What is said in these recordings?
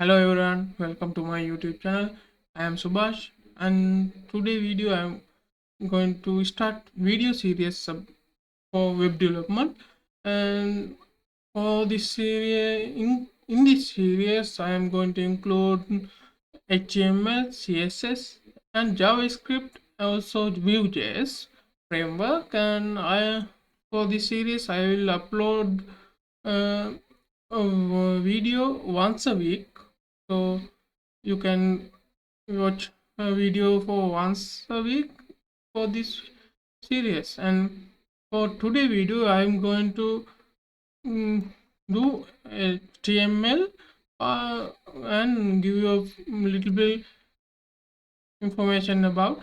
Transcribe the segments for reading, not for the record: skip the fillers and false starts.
Hello everyone, welcome to my YouTube channel. I am Subhash, and today video I am going to start video series for web development. And for this series, in this series, I am going to include HTML, CSS, and JavaScript, also Vue.js framework. And I for this series I will upload uh, a video once a week, so you can watch a video for once a week for this series. And for today video I'm going to mm, do HTML and give you a little bit information about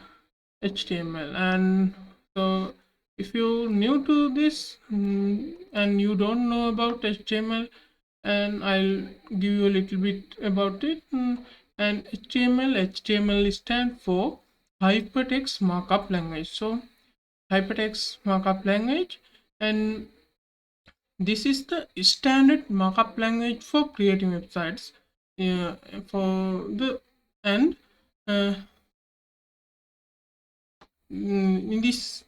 HTML. And so if you're new to this and you don't know about HTML, and I'll give you a little bit about it. And HTML stands for Hypertext Markup Language. So Hypertext Markup Language, and this is the standard markup language for creating websites. For the and uh, in this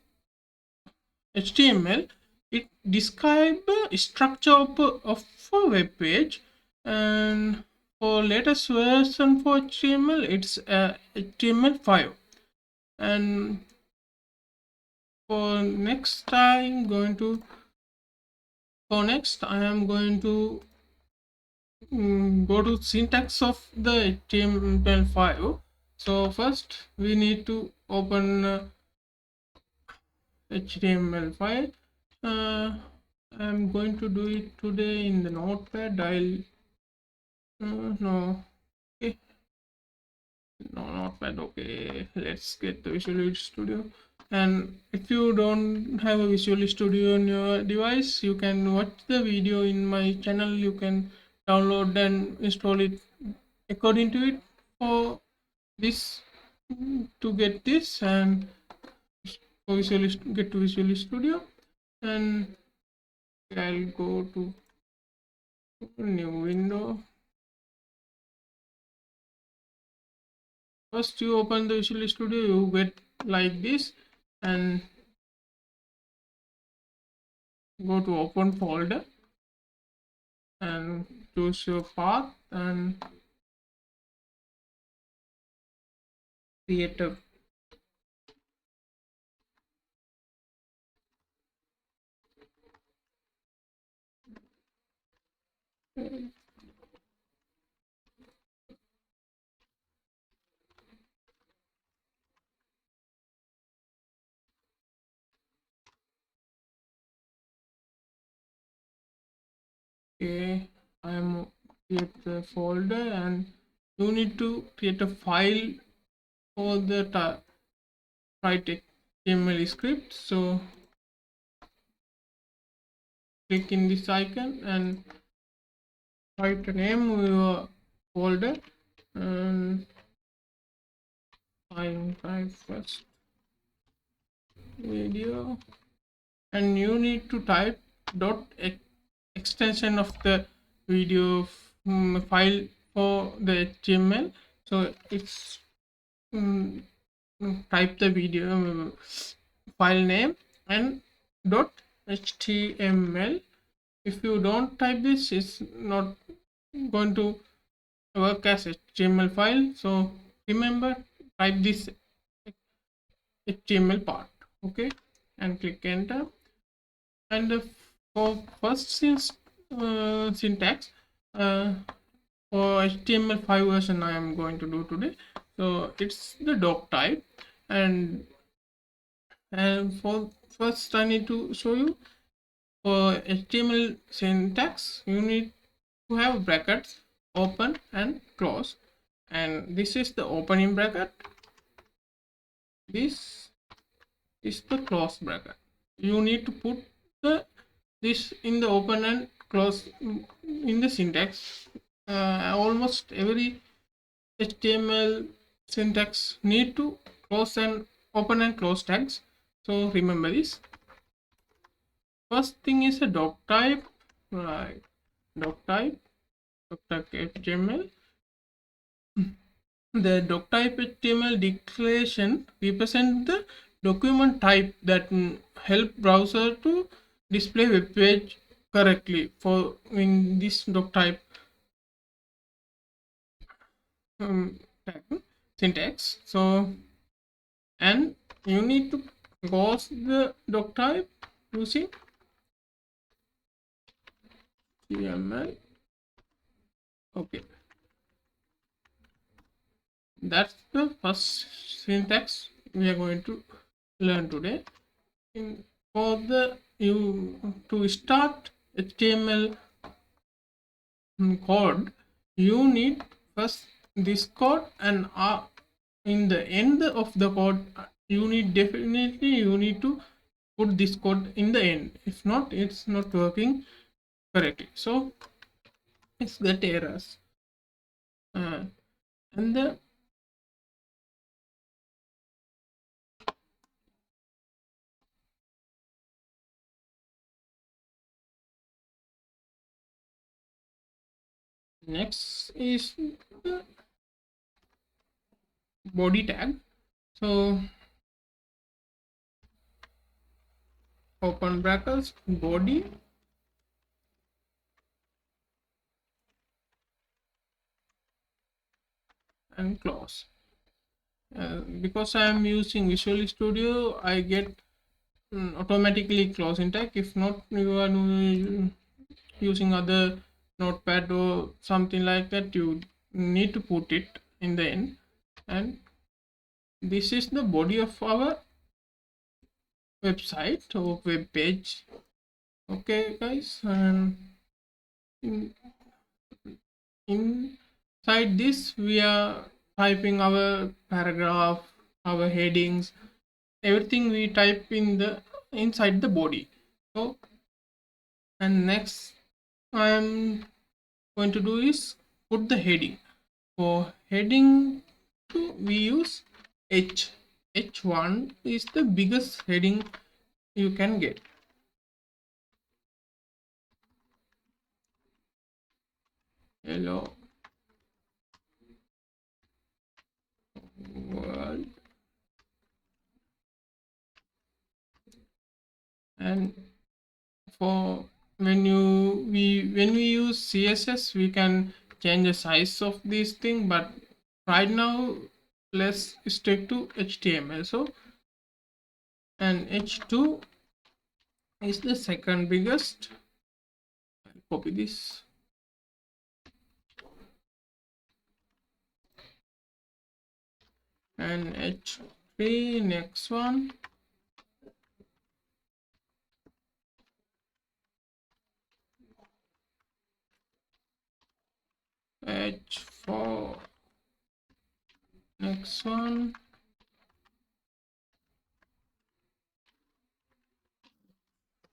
HTML, it describes the structure of a web page, and for latest version for HTML, it's HTML5. And for next, I am going to go to syntax of the HTML5. So first, we need to open HTML5. I'm going to do it today in the notepad. I'll no, okay, no, notepad. Okay, let's get the Visual Studio. And if you don't have a Visual Studio on your device, you can watch the video in my channel. You can download and install it according to it for this to get this, and for get to Visual Studio. And I'll go to new window. First you open the Visual Studio, you get like this, and go to open folder and choose your path and create a okay. I am create the folder, and you need to create a file for the write HTML script. So click in this icon and write the name of your folder, and I type first video, and you need to type dot extension of the video file for the HTML. So it's type the video file name and dot HTML. If you don't type this, it's not going to work as HTML file. So remember, type this HTML part, okay, and click enter. And for first syntax for HTML5 version I am going to do today. So it's the Doctype, and for first I need to show you for HTML syntax you need to have brackets open and close, and this is the opening bracket, this is the close bracket. You need to put this in the open and close in the syntax. Almost every HTML syntax need to close and open and close tags. So remember this. First thing is a doc type, right? Doc type HTML. The doctype HTML declaration represents the document type that help browser to display web page correctly for in this doctype tag, syntax. So, and you need to close the doctype using HTML. Okay, that's the first syntax we are going to learn today. For the you to start HTML code, you need first this code, and in the end of the code, you need to put this code in the end. If not, it's not working correctly. So it's get errors. And the next is the body tag. So open brackets, body, and close. Because I am using Visual Studio, I get automatically close syntax. If not, you are using other notepad or something like that, you need to put it in the end. And this is the body of our website or web page. Okay guys, and inside this we are typing our paragraph, our headings, everything we type in the inside the body. So, and next I am going to do is put the heading. For heading we use h1 is the biggest heading you can get. Hello world. And for when we use CSS, we can change the size of this thing, but right now let's stick to HTML. So, and h2 is the second biggest. I'll copy this. And h3, next one. h4, next one.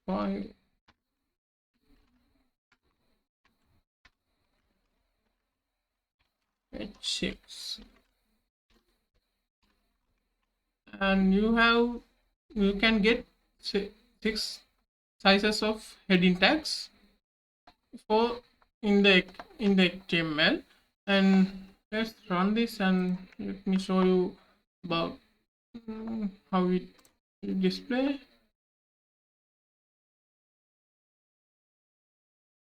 Five, h6. And you can get six sizes of heading tags for in the HTML. And let's run this and let me show you about how we display.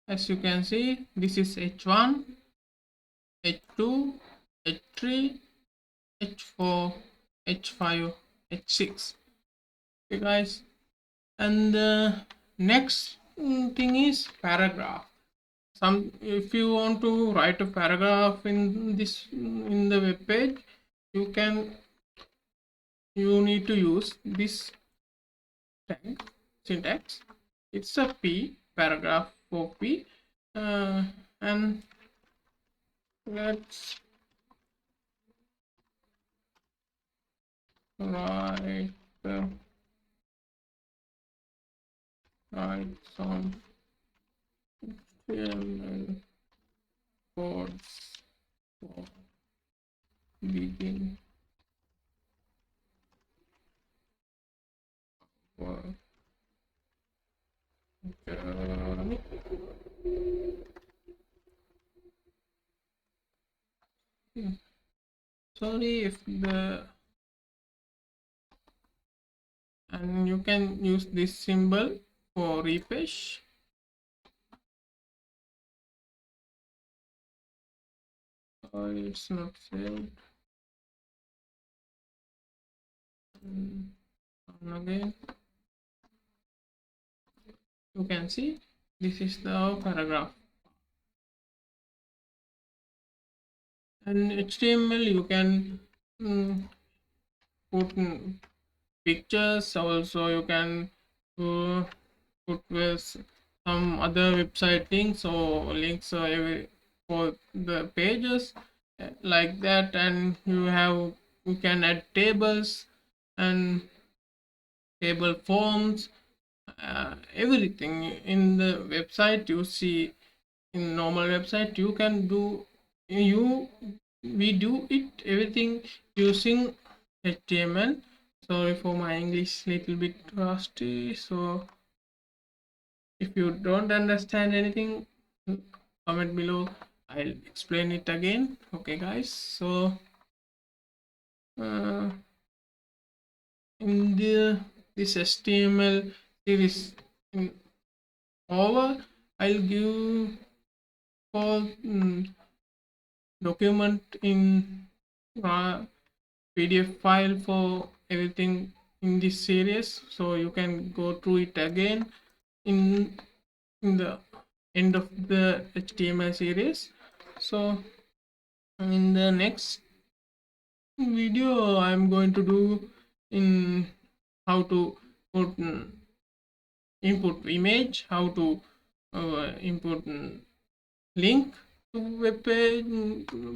As you can see, this is h1, h2, h3, h4, h5, h6. Okay guys, and the next thing is paragraph. If you want to write a paragraph in the web page, you need to use this tag syntax. It's a p, paragraph for p. And let's write some HTML codes for begin for journey. sorry if the, and you can use this symbol for refresh. It's not saved. And again, you can see this is the paragraph. And HTML you can put pictures, also you can uh, put with some other website links or links for the pages like that, and you can add tables and table forms, everything in the website you see. In normal website you can do, you we do it everything using HTML. Sorry for my English little bit rusty, so if you don't understand anything, comment below, I'll explain it again. Okay guys, so uh, in this HTML series in over, I'll give for document in PDF file for everything in this series, so you can go through it again in the end of the HTML series. So in the next video I'm going to do in how to put input image, how to input link to web page,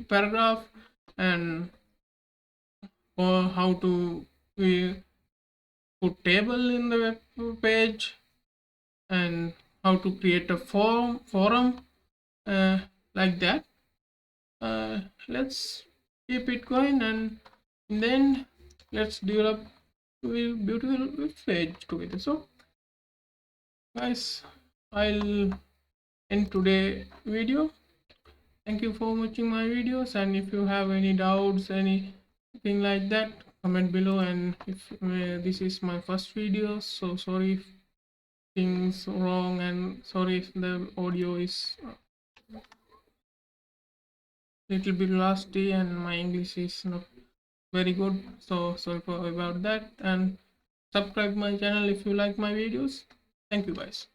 paragraph, and or how to put table in the web page, and how to create a forum like that. Let's keep it going, and then let's develop a beautiful web page together. So guys, I'll end today video. Thank you for watching my videos, and if you have any doubts, anything like that, comment below. And if this is my first video, so sorry if things wrong, and sorry if the audio is little bit rusty and my English is not very good, so sorry for about that. And subscribe my channel if you like my videos. Thank you guys.